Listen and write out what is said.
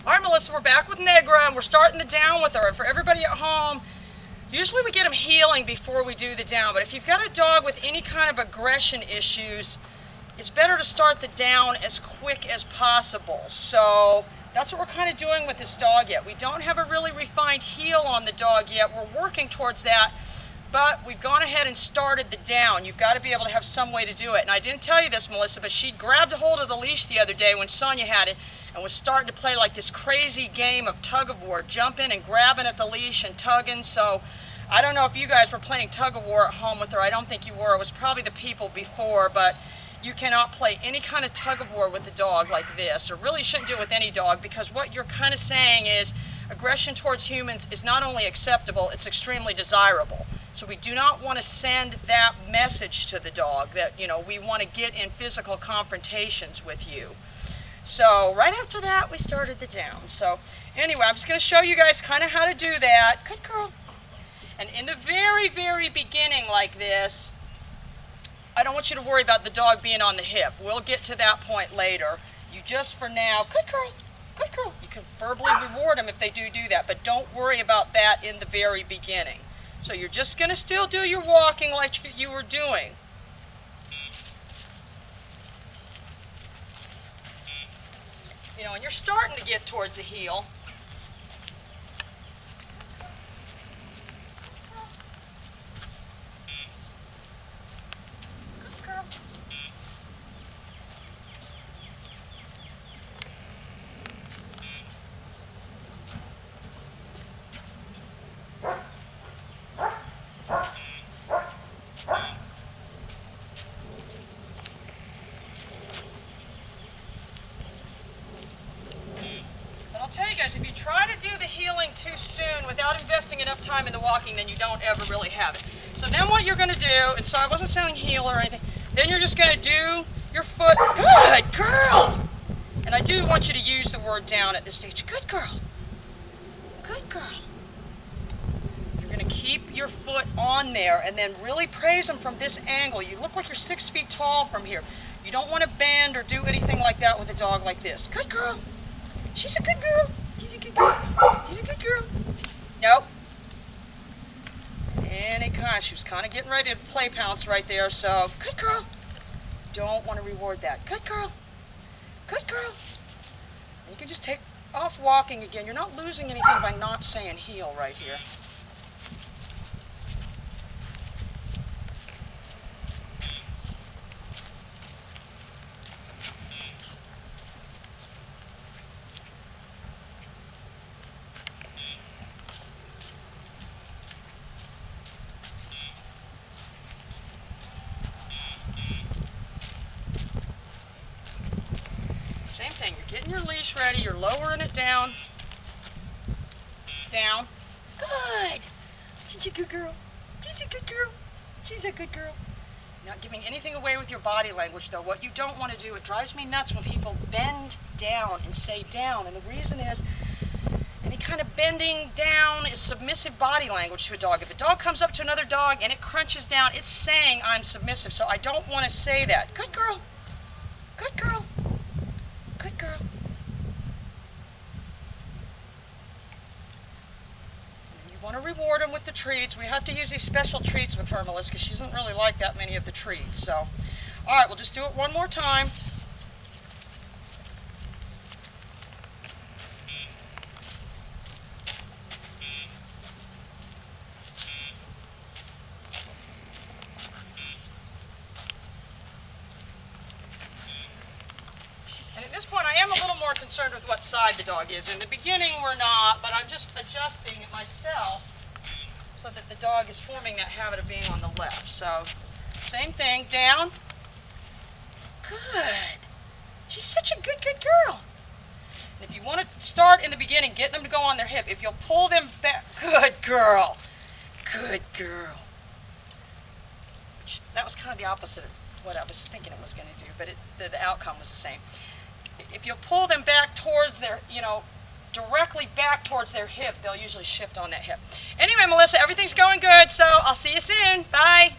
All right, Melissa, we're back with Negra, and we're starting the down with her. For everybody at home, usually we get them healing before we do the down, but if you've got a dog with any kind of aggression issues, it's better to start the down as quick as possible. So that's what we're kind of doing with this dog yet. We don't have a really refined heel on the dog yet. We're working towards that, but we've gone ahead and started the down. You've got to be able to have some way to do it. And I didn't tell you this, Melissa, but she grabbed a hold of the leash the other day when Sonia had it, and was starting to play like this crazy game of tug-of-war, jumping and grabbing at the leash and tugging. So I don't know if you guys were playing tug-of-war at home with her. I don't think you were. It was probably the people before, but you cannot play any kind of tug-of-war with the dog like this, or really shouldn't do it with any dog, because what you're kind of saying is aggression towards humans is not only acceptable, it's extremely desirable. So we do not want to send that message to the dog that, you know, we want to get in physical confrontations with you. So right after that, we started the down. So anyway, I'm just going to show you guys kind of how to do that. Good girl. And in the very, very beginning like this, I don't want you to worry about the dog being on the hip. We'll get to that point later. You just, for now, good girl, good girl. You can verbally reward them if they do that, but don't worry about that in the very beginning. So you're just going to still do your walking like you were doing. You know, and you're starting to get towards a heel. Good girl. I'll tell you guys, if you try to do the healing too soon without investing enough time in the walking, then you don't ever really have it. So then what you're going to do, and so I wasn't saying heel or anything, then you're just going to do your foot, good girl! And I do want you to use the word down at this stage. Good girl. Good girl. You're going to keep your foot on there and then really praise them from this angle. You look like you're 6 feet tall from here. You don't want to bend or do anything like that with a dog like this. Good girl. She's a good girl. She's a good girl. She's a good girl. Nope. Any kind. She was kind of getting ready to play pounce right there. So, good girl. Don't want to reward that. Good girl. Good girl. And you can just take off walking again. You're not losing anything by not saying heel right here. Same thing, you're getting your leash ready, you're lowering it down. Down. Good. She's a good girl. She's a good girl. She's a good girl. Not giving anything away with your body language though. What you don't want to do, it drives me nuts when people bend down and say down. And the reason is, any kind of bending down is submissive body language to a dog. If a dog comes up to another dog and it crunches down, it's saying I'm submissive. So I don't want to say that. Good girl. Good girl. Good girl. And you want to reward them with the treats. We have to use these special treats with her, Melissa, because she doesn't really like that many of the treats. So, all right, we'll just do it one more time. And at this point, I am a little more concerned with what side the dog is. In the beginning, we're not, but I'm just adjusting it myself so that the dog is forming that habit of being on the left. So, same thing, down. Good. She's such a good girl. And if you want to start in the beginning, getting them to go on their hip, if you'll pull them back, good girl. Good girl. That was kind of the opposite of what I was thinking it was going to do, but the outcome was the same. If you'll pull them back towards their, you know, directly back towards their hip, they'll usually shift on that hip. Anyway, Melissa, everything's going good, so I'll see you soon. Bye.